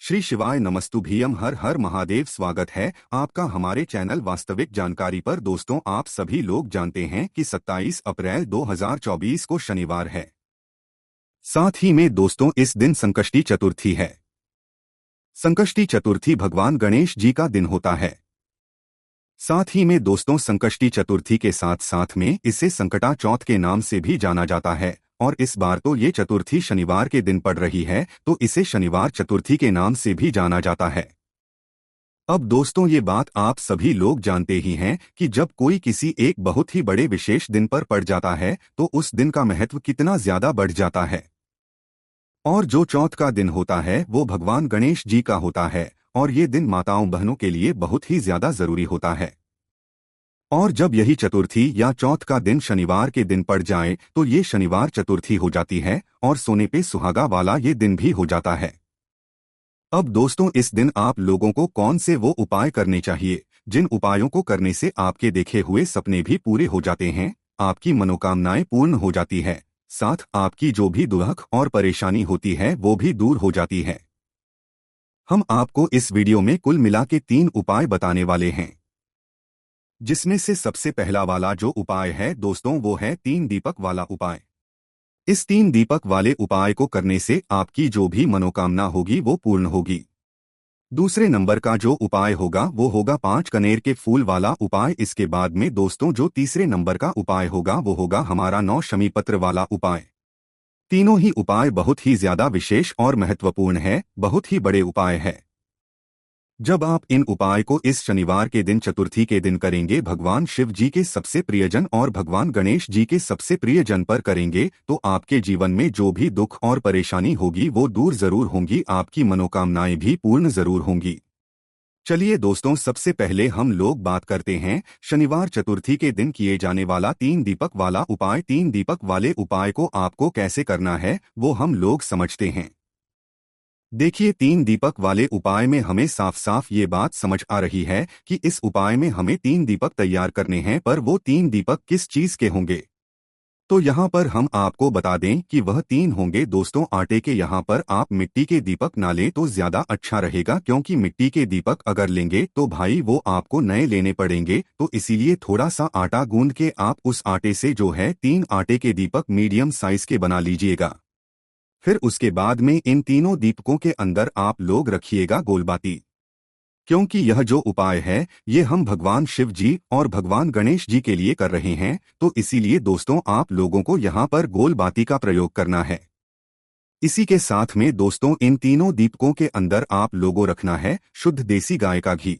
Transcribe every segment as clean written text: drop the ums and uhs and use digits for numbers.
श्री शिवाय नमस्तुभ्यम। हर हर महादेव। स्वागत है आपका हमारे चैनल वास्तविक जानकारी पर। दोस्तों, आप सभी लोग जानते हैं कि 27 अप्रैल 2024 को शनिवार है। साथ ही में दोस्तों इस दिन संकष्टी चतुर्थी है। संकष्टी चतुर्थी भगवान गणेश जी का दिन होता है। साथ ही में दोस्तों संकष्टी चतुर्थी के साथ साथ में इसे संकटा चौथ के नाम से भी जाना जाता है। और इस बार तो ये चतुर्थी शनिवार के दिन पड़ रही है, तो इसे शनिवार चतुर्थी के नाम से भी जाना जाता है। अब दोस्तों ये बात आप सभी लोग जानते ही हैं कि जब कोई किसी एक बहुत ही बड़े विशेष दिन पर पड़ जाता है तो उस दिन का महत्व कितना ज्यादा बढ़ जाता है। और जो चौथ का दिन होता है वो भगवान गणेश जी का होता है, और ये दिन माताओं बहनों के लिए बहुत ही ज्यादा जरूरी होता है। और जब यही चतुर्थी या चौथ का दिन शनिवार के दिन पड़ जाए तो ये शनिवार चतुर्थी हो जाती है और सोने पे सुहागा वाला ये दिन भी हो जाता है। अब दोस्तों इस दिन आप लोगों को कौन से वो उपाय करने चाहिए जिन उपायों को करने से आपके देखे हुए सपने भी पूरे हो जाते हैं, आपकी मनोकामनाएं पूर्ण हो जाती है, साथ आपकी जो भी दुख और परेशानी होती है वो भी दूर हो जाती है। हम आपको इस वीडियो में कुल मिला के 3 उपाय बताने वाले हैं, जिसमें से सबसे पहला वाला जो उपाय है दोस्तों वो है 3 दीपक वाला उपाय। इस 3 दीपक वाले उपाय को करने से आपकी जो भी मनोकामना होगी वो पूर्ण होगी। दूसरे नंबर का जो उपाय होगा वो होगा 5 कनेर के फूल वाला उपाय। इसके बाद में दोस्तों जो तीसरे नंबर का उपाय होगा वो होगा हमारा 9 शमी पत्र वाला उपाय। तीनों ही उपाय बहुत ही ज्यादा विशेष और महत्वपूर्ण है, बहुत ही बड़े उपाय है। जब आप इन उपाय को इस शनिवार के दिन चतुर्थी के दिन करेंगे, भगवान शिव जी के सबसे प्रियजन और भगवान गणेश जी के सबसे प्रियजन पर करेंगे, तो आपके जीवन में जो भी दुख और परेशानी होगी वो दूर जरूर होंगी, आपकी मनोकामनाएं भी पूर्ण जरूर होंगी। चलिए दोस्तों सबसे पहले हम लोग बात करते हैं शनिवार चतुर्थी के दिन किए जाने वाला 3 दीपक वाला उपाय। 3 दीपक वाले उपाय को आपको कैसे करना है वो हम लोग समझते हैं। देखिए 3 दीपक वाले उपाय में हमें साफ साफ ये बात समझ आ रही है कि इस उपाय में हमें 3 दीपक तैयार करने हैं, पर वो 3 दीपक किस चीज के होंगे तो यहाँ पर हम आपको बता दें कि वह 3 होंगे दोस्तों आटे के। यहाँ पर आप मिट्टी के दीपक ना लें तो ज्यादा अच्छा रहेगा, क्योंकि मिट्टी के दीपक अगर लेंगे तो भाई वो आपको नए लेने पड़ेंगे। तो इसीलिए थोड़ा सा आटा गूंद के आप उस आटे से जो है 3 आटे के दीपक मीडियम साइज के बना लीजिएगा। फिर उसके बाद में इन तीनों दीपकों के अंदर आप लोग रखिएगा गोलबाती, क्योंकि यह जो उपाय है ये हम भगवान शिव जी और भगवान गणेश जी के लिए कर रहे हैं, तो इसीलिए दोस्तों आप लोगों को यहाँ पर गोलबाती का प्रयोग करना है। इसी के साथ में दोस्तों इन तीनों दीपकों के अंदर आप लोगों रखना है शुद्ध देसी गाय का घी।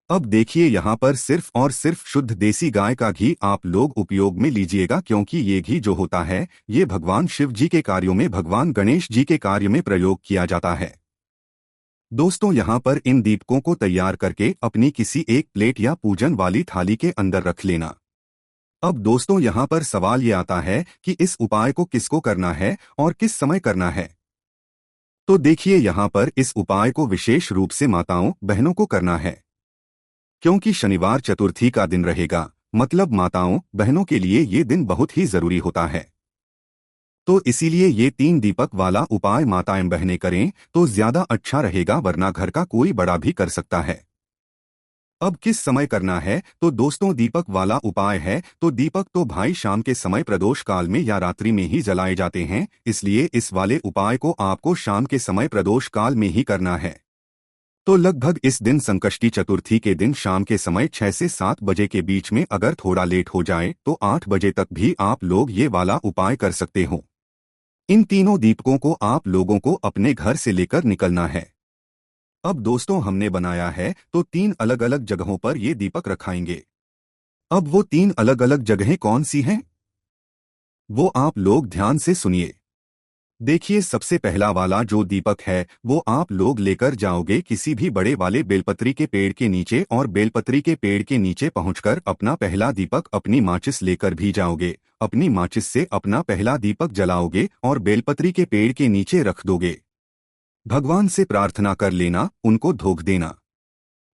अब देखिए यहाँ पर सिर्फ और सिर्फ शुद्ध देसी गाय का घी आप लोग उपयोग में लीजिएगा, क्योंकि ये घी जो होता है ये भगवान शिव जी के कार्यों में, भगवान गणेश जी के कार्य में प्रयोग किया जाता है। दोस्तों यहाँ पर इन दीपकों को तैयार करके अपनी किसी एक प्लेट या पूजन वाली थाली के अंदर रख लेना। अब दोस्तों यहाँ पर सवाल ये आता है कि इस उपाय को किसको करना है और किस समय करना है। तो देखिए यहाँ पर इस उपाय को विशेष रूप से माताओं बहनों को करना है, क्योंकि शनिवार चतुर्थी का दिन रहेगा, मतलब माताओं बहनों के लिए ये दिन बहुत ही जरूरी होता है। तो इसीलिए ये 3 दीपक वाला उपाय माताएं बहनें करें तो ज्यादा अच्छा रहेगा, वरना घर का कोई बड़ा भी कर सकता है। अब किस समय करना है तो दोस्तों दीपक वाला उपाय है तो दीपक तो भाई शाम के समय प्रदोष काल में या रात्रि में ही जलाए जाते हैं, इसलिए इस वाले उपाय को आपको शाम के समय प्रदोष काल में ही करना है। तो लगभग इस दिन संकष्टी चतुर्थी के दिन शाम के समय 6 से 7 बजे के बीच में, अगर थोड़ा लेट हो जाए तो 8 बजे तक भी आप लोग ये वाला उपाय कर सकते हो। इन तीनों दीपकों को आप लोगों को अपने घर से लेकर निकलना है। अब दोस्तों हमने बनाया है तो 3 अलग अलग जगहों पर ये दीपक रखाएंगे। अब वो 3 अलग अलग जगहें कौन सी हैं वो आप लोग ध्यान से सुनिए। देखिए सबसे पहला वाला जो दीपक है वो आप लोग लेकर जाओगे किसी भी बड़े वाले बेलपत्री के पेड़ के नीचे, और बेलपत्री के पेड़ के नीचे पहुंचकर अपना पहला दीपक अपनी माचिस लेकर भी जाओगे। अपनी माचिस से अपना पहला दीपक जलाओगे और बेलपत्री के पेड़ के नीचे रख दोगे। भगवान से प्रार्थना कर लेना, उनको धोख देना।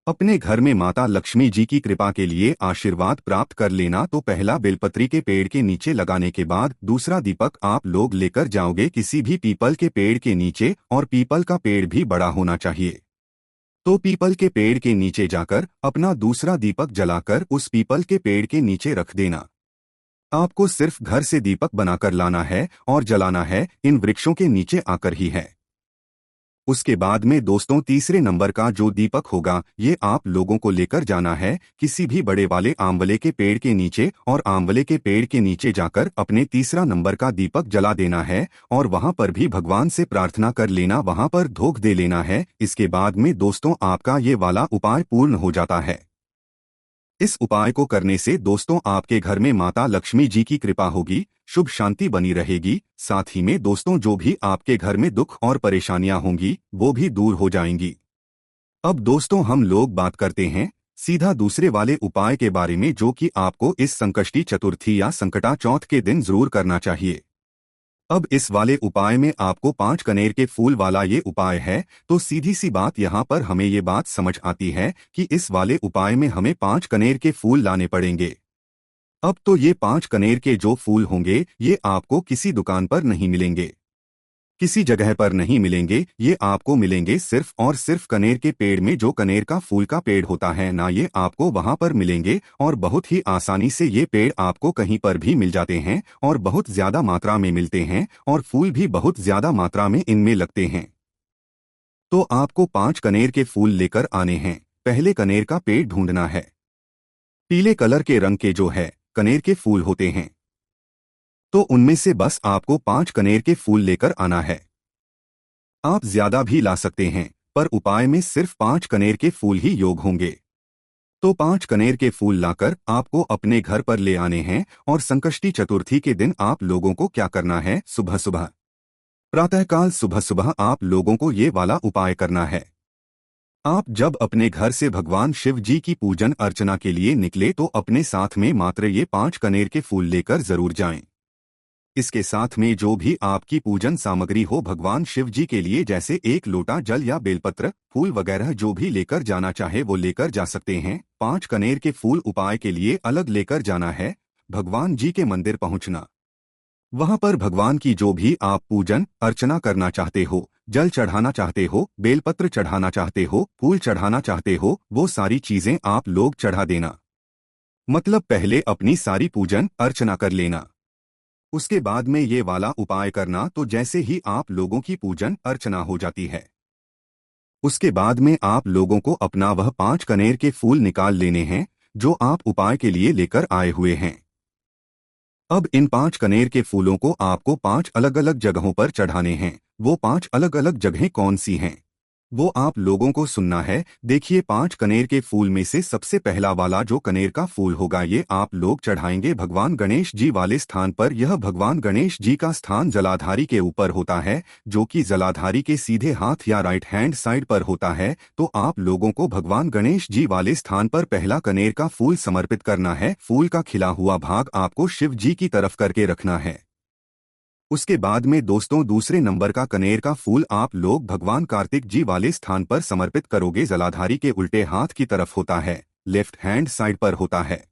अपने घर में माता लक्ष्मी जी की कृपा के लिए आशीर्वाद प्राप्त कर लेना तो पहला बेलपत्री के पेड़ के नीचे लगाने के बाद दूसरा दीपक आप लोग लेकर जाओगे किसी भी पीपल के पेड़ के नीचे, और पीपल का पेड़ भी बड़ा होना चाहिए। तो पीपल के पेड़ के नीचे जाकर अपना दूसरा दीपक जलाकर उस पीपल के पेड़ के नीचे रख देना। आपको सिर्फ घर से दीपक बनाकर लाना है और जलाना है, इन वृक्षों के नीचे आकर ही है। उसके बाद में दोस्तों तीसरे नंबर का जो दीपक होगा ये आप लोगों को लेकर जाना है किसी भी बड़े वाले आंवले के पेड़ के नीचे, और आंवले के पेड़ के नीचे जाकर अपने तीसरा नंबर का दीपक जला देना है, और वहां पर भी भगवान से प्रार्थना कर लेना, वहां पर धूप दे लेना है। इसके बाद में दोस्तों आपका ये वाला उपाय पूर्ण हो जाता है। इस उपाय को करने से दोस्तों आपके घर में माता लक्ष्मी जी की कृपा होगी, शुभ शांति बनी रहेगी। साथ ही में दोस्तों जो भी आपके घर में दुख और परेशानियां होंगी वो भी दूर हो जाएंगी। अब दोस्तों हम लोग बात करते हैं सीधा दूसरे वाले उपाय के बारे में, जो कि आपको इस संकष्टी चतुर्थी या संकटा चौथ के दिन जरूर करना चाहिए। अब इस वाले उपाय में आपको 5 कनेर के फूल वाला ये उपाय है। तो सीधी सी बात यहाँ पर हमें ये बात समझ आती है कि इस वाले उपाय में हमें 5 कनेर के फूल लाने पड़ेंगे। अब तो ये 5 कनेर के जो फूल होंगे ये आपको किसी दुकान पर नहीं मिलेंगे, किसी जगह पर नहीं मिलेंगे, ये आपको मिलेंगे सिर्फ और सिर्फ कनेर के पेड़ में। जो कनेर का फूल का पेड़ होता है ना, ये आपको वहां पर मिलेंगे, और बहुत ही आसानी से ये पेड़ आपको कहीं पर भी मिल जाते हैं, और बहुत ज्यादा मात्रा में मिलते हैं, और फूल भी बहुत ज्यादा मात्रा में इनमें लगते हैं। तो आपको 5 कनेर के फूल लेकर आने हैं। पहले कनेर का पेड़ ढूंढना है। पीले कलर के रंग के जो है कनेर के फूल होते हैं, तो उनमें से बस आपको 5 कनेर के फूल लेकर आना है। आप ज्यादा भी ला सकते हैं, पर उपाय में सिर्फ 5 कनेर के फूल ही योग होंगे। तो 5 कनेर के फूल लाकर आपको अपने घर पर ले आने हैं। और संकष्टी चतुर्थी के दिन आप लोगों को क्या करना है, सुबह सुबह प्रातःकाल सुबह सुबह आप लोगों को ये वाला उपाय करना है। आप जब अपने घर से भगवान शिव जी की पूजन अर्चना के लिए निकले तो अपने साथ में मात्र ये 5 कनेर के फूल लेकर जरूर जाएं। इसके साथ में जो भी आपकी पूजन सामग्री हो भगवान शिव जी के लिए, जैसे 1 लोटा जल या बेलपत्र, फूल वगैरह जो भी लेकर जाना चाहे वो लेकर जा सकते हैं। 5 कनेर के फूल उपाय के लिए अलग लेकर जाना है। भगवान जी के मंदिर पहुंचना, वहां पर भगवान की जो भी आप पूजन अर्चना करना चाहते हो, जल चढ़ाना चाहते हो, बेलपत्र चढ़ाना चाहते हो, फूल चढ़ाना चाहते हो, वो सारी चीजें आप लोग चढ़ा देना। मतलब पहले अपनी सारी पूजन अर्चना कर लेना, उसके बाद में ये वाला उपाय करना। तो जैसे ही आप लोगों की पूजन अर्चना हो जाती है, उसके बाद में आप लोगों को अपना वह 5 कनेर के फूल निकाल लेने हैं जो आप उपाय के लिए लेकर आए हुए हैं। अब इन 5 कनेर के फूलों को आपको 5 अलग अलग जगहों पर चढ़ाने हैं। वो 5 अलग अलग जगहें कौन सी हैं वो आप लोगों को सुनना है। देखिए 5 कनेर के फूल में से सबसे पहला वाला जो कनेर का फूल होगा ये आप लोग चढ़ाएंगे भगवान गणेश जी वाले स्थान पर। यह भगवान गणेश जी का स्थान जलाधारी के ऊपर होता है, जो कि जलाधारी के सीधे हाथ या राइट हैंड साइड पर होता है। तो आप लोगों को भगवान गणेश जी वाले स्थान पर पहला कनेर का फूल समर्पित करना है। फूल का खिला हुआ भाग आपको शिव जी की तरफ करके रखना है। उसके बाद में दोस्तों दूसरे नंबर का कनेर का फूल आप लोग भगवान कार्तिक जी वाले स्थान पर समर्पित करोगे। जलाधारी के उल्टे हाथ की तरफ होता है, लेफ्ट हैंड साइड पर होता है।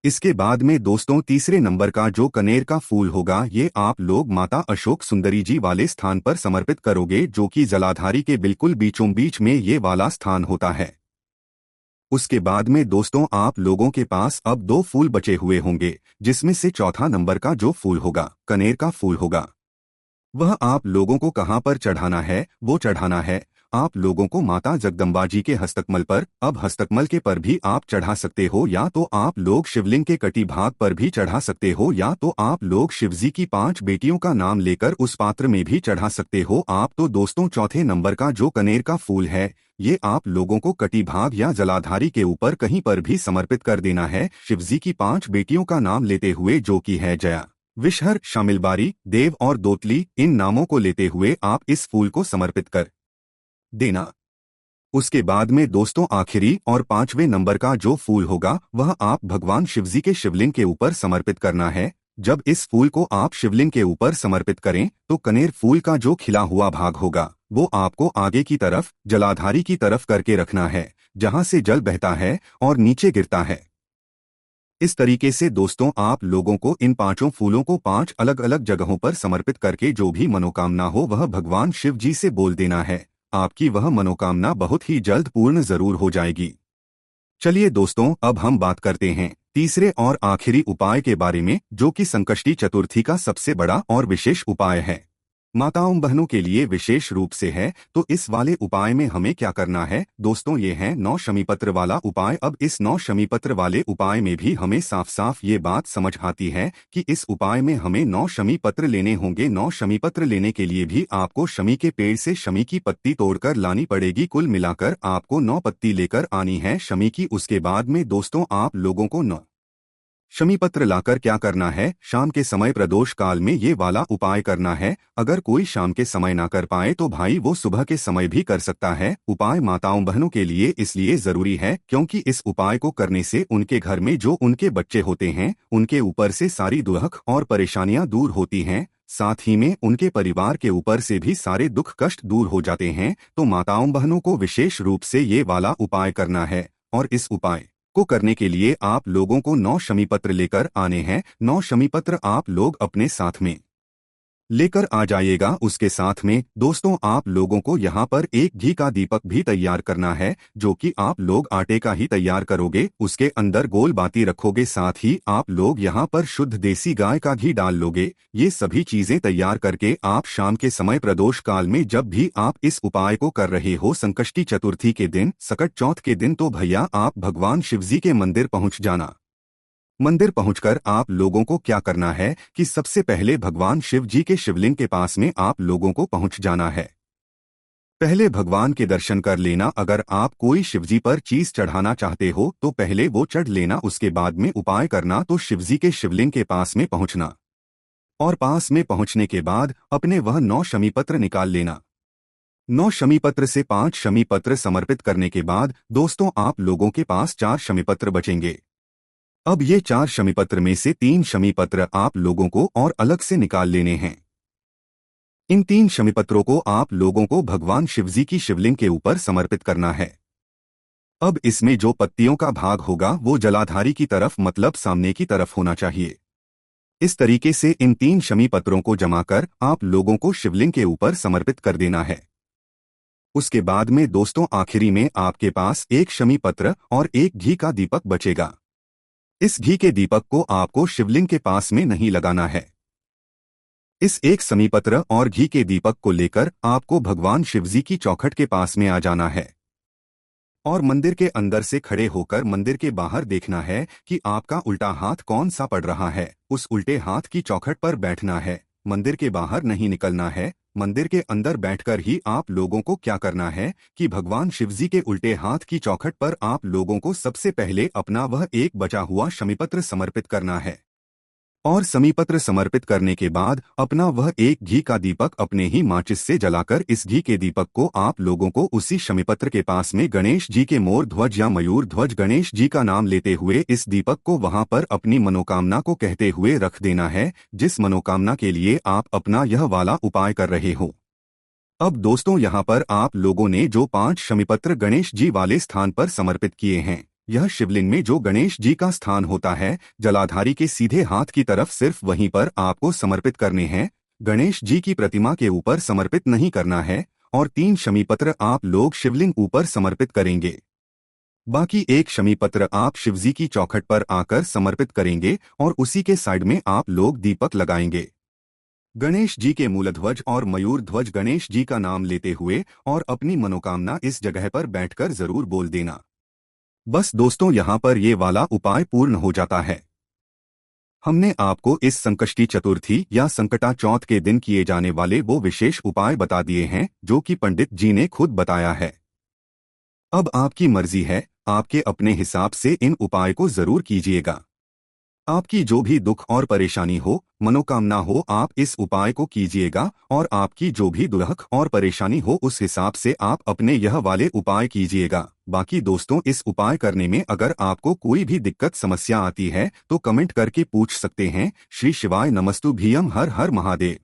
इसके बाद में दोस्तों तीसरे नंबर का जो कनेर का फूल होगा ये आप लोग माता अशोक सुंदरी जी वाले स्थान पर समर्पित करोगे, जो कि जलाधारी के बिल्कुल बीचों बीच में ये वाला स्थान होता है। उसके बाद में दोस्तों आप लोगों के पास अब 2 फूल बचे हुए होंगे, जिसमें से चौथा नंबर का जो फूल होगा कनेर का फूल होगा, वह आप लोगों को कहां पर चढ़ाना है, वो चढ़ाना है आप लोगों को माता जगदम्बा जी के हस्तकमल पर। अब हस्तकमल के पर भी आप चढ़ा सकते हो, या तो आप लोग शिवलिंग के कटी भाग पर भी चढ़ा सकते हो, या तो आप लोग शिवजी की 5 बेटियों का नाम लेकर उस पात्र में भी चढ़ा सकते हो आप। तो दोस्तों चौथे नंबर का जो कनेर का फूल है ये आप लोगों को कटी भाग या जलाधारी के ऊपर कहीं पर भी समर्पित कर देना है, शिवजी की 5 बेटियों का नाम लेते हुए, जो कि है जया, विषहर, शामिलबारी, देव और दोतली। इन नामों को लेते हुए आप इस फूल को समर्पित कर देना। उसके बाद में दोस्तों आखिरी और 5वें नंबर का जो फूल होगा वह आप भगवान शिवजी के शिवलिंग के ऊपर समर्पित करना है। जब इस फूल को आप शिवलिंग के ऊपर समर्पित करें तो कनेर फूल का जो खिला हुआ भाग होगा वो आपको आगे की तरफ जलाधारी की तरफ करके रखना है। जहां से जल बहता है और नीचे गिरता है। इस तरीके से दोस्तों आप लोगों को इन पांचों फूलों को 5 अलग अलग जगहों पर समर्पित करके जो भी मनोकामना हो वह भगवान शिव जी से बोल देना है। आपकी वह मनोकामना बहुत ही जल्द पूर्ण जरूर हो जाएगी। चलिए दोस्तों, अब हम बात करते हैं तीसरे और आखिरी उपाय के बारे में, जो कि संकष्टी चतुर्थी का सबसे बड़ा और विशेष उपाय है। माताओं बहनों के लिए विशेष रूप से है। तो इस वाले उपाय में हमें क्या करना है दोस्तों, ये है 9 शमीपत्र वाला उपाय। अब इस 9 शमीपत्र वाले उपाय में भी हमें साफ साफ ये बात समझ आती है कि इस उपाय में हमें 9 शमीपत्र लेने होंगे। 9 शमीपत्र लेने के लिए भी आपको शमी के पेड़ से शमी की पत्ती तोड़कर लानी पड़ेगी। कुल मिलाकर आपको 9 पत्ती लेकर आनी है शमी की। उसके बाद में दोस्तों आप लोगों को 9 शमीपत्र लाकर क्या करना है, शाम के समय प्रदोष काल में ये वाला उपाय करना है। अगर कोई शाम के समय ना कर पाए तो भाई वो सुबह के समय भी कर सकता है। उपाय माताओं बहनों के लिए इसलिए जरूरी है क्योंकि इस उपाय को करने से उनके घर में जो उनके बच्चे होते हैं उनके ऊपर से सारी दुख और परेशानियां दूर होती हैं। साथ ही में उनके परिवार के ऊपर से भी सारे दुख कष्ट दूर हो जाते हैं। तो माताओं बहनों को विशेष रूप से ये वाला उपाय करना है और इस उपाय को करने के लिए आप लोगों को 9 शमीपत्र लेकर आने हैं। 9 शमीपत्र आप लोग अपने साथ में लेकर आ जाइएगा। उसके साथ में दोस्तों आप लोगों को यहाँ पर एक घी का दीपक भी तैयार करना है, जो कि आप लोग आटे का ही तैयार करोगे। उसके अंदर गोल बाती रखोगे, साथ ही आप लोग यहाँ पर शुद्ध देसी गाय का घी डाल लोगे। ये सभी चीजें तैयार करके आप शाम के समय प्रदोष काल में जब भी आप इस उपाय को कर रहे हो, संकष्टी चतुर्थी के दिन, सकट चौथ के दिन, तो भैया आप भगवान शिवजी के मंदिर पहुंच जाना। मंदिर पहुंचकर आप लोगों को क्या करना है कि सबसे पहले भगवान शिव जी के शिवलिंग के पास में आप लोगों को पहुंच जाना है। पहले भगवान के दर्शन कर लेना। अगर आप कोई शिवजी पर चीज चढ़ाना चाहते हो तो पहले वो चढ़ लेना। उसके बाद में उपाय करना। तो शिवजी के शिवलिंग के पास में पहुंचना और पास में पहुंचने के बाद अपने वह 9 शमीपत्र निकाल लेना। 9 शमीपत्र से 5 शमीपत्र समर्पित करने के बाद दोस्तों आप लोगों के पास 4 शमीपत्र बचेंगे। अब ये 4 शमीपत्र में से 3 शमीपत्र आप लोगों को और अलग से निकाल लेने हैं। इन 3 शमीपत्रों को आप लोगों को भगवान शिवजी की शिवलिंग के ऊपर समर्पित करना है। अब इसमें जो पत्तियों का भाग होगा वो जलाधारी की तरफ, मतलब सामने की तरफ होना चाहिए। इस तरीके से इन 3 शमीपत्रों को जमाकर आप लोगों को शिवलिंग के ऊपर समर्पित कर देना है। उसके बाद में दोस्तों आखिरी में आपके पास 1 शमीपत्र और 1 घी का दीपक बचेगा। इस घी के दीपक को आपको शिवलिंग के पास में नहीं लगाना है। इस 1 शमीपत्र और घी के दीपक को लेकर आपको भगवान शिवजी की चौखट के पास में आ जाना है और मंदिर के अंदर से खड़े होकर मंदिर के बाहर देखना है कि आपका उल्टा हाथ कौन सा पड़ रहा है। उस उल्टे हाथ की चौखट पर बैठना है। मंदिर के बाहर नहीं निकलना है। मंदिर के अंदर बैठकर ही आप लोगों को क्या करना है कि भगवान शिवजी के उल्टे हाथ की चौखट पर आप लोगों को सबसे पहले अपना वह एक बचा हुआ शमीपत्र समर्पित करना है और शमीपत्र समर्पित करने के बाद अपना वह एक घी का दीपक अपने ही माचिस से जलाकर इस घी के दीपक को आप लोगों को उसी शमीपत्र के पास में गणेश जी के मोर ध्वज या मयूर ध्वज गणेश जी का नाम लेते हुए इस दीपक को वहां पर अपनी मनोकामना को कहते हुए रख देना है, जिस मनोकामना के लिए आप अपना यह वाला उपाय कर रहे हो। अब दोस्तों यहाँ पर आप लोगों ने जो 5 शमीपत्र गणेश जी वाले स्थान पर समर्पित किए हैं, यह शिवलिंग में जो गणेश जी का स्थान होता है जलाधारी के सीधे हाथ की तरफ, सिर्फ वहीं पर आपको समर्पित करने हैं। गणेश जी की प्रतिमा के ऊपर समर्पित नहीं करना है और 3 शमीपत्र आप लोग शिवलिंग ऊपर समर्पित करेंगे। बाकी 1 शमीपत्र आप शिवजी की चौखट पर आकर समर्पित करेंगे और उसी के साइड में आप लोग दीपक लगाएंगे। गणेश जी के मूलध्वज और मयूर ध्वज गणेश जी का नाम लेते हुए और अपनी मनोकामना इस जगह पर बैठकर जरूर बोल देना। बस दोस्तों यहाँ पर ये वाला उपाय पूर्ण हो जाता है। हमने आपको इस संकष्टी चतुर्थी या संकटा चौथ के दिन किए जाने वाले वो विशेष उपाय बता दिए हैं जो कि पंडित जी ने खुद बताया है। अब आपकी मर्जी है, आपके अपने हिसाब से इन उपाय को जरूर कीजिएगा। आपकी जो भी दुख और परेशानी हो, मनोकामना हो, आप इस उपाय को कीजिएगा और आपकी जो भी दुख और परेशानी हो उस हिसाब से आप अपने यह वाले उपाय कीजिएगा। बाकी दोस्तों इस उपाय करने में अगर आपको कोई भी दिक्कत समस्या आती है तो कमेंट करके पूछ सकते हैं। श्री शिवाय नमस्तुभ्यं। हर हर महादेव।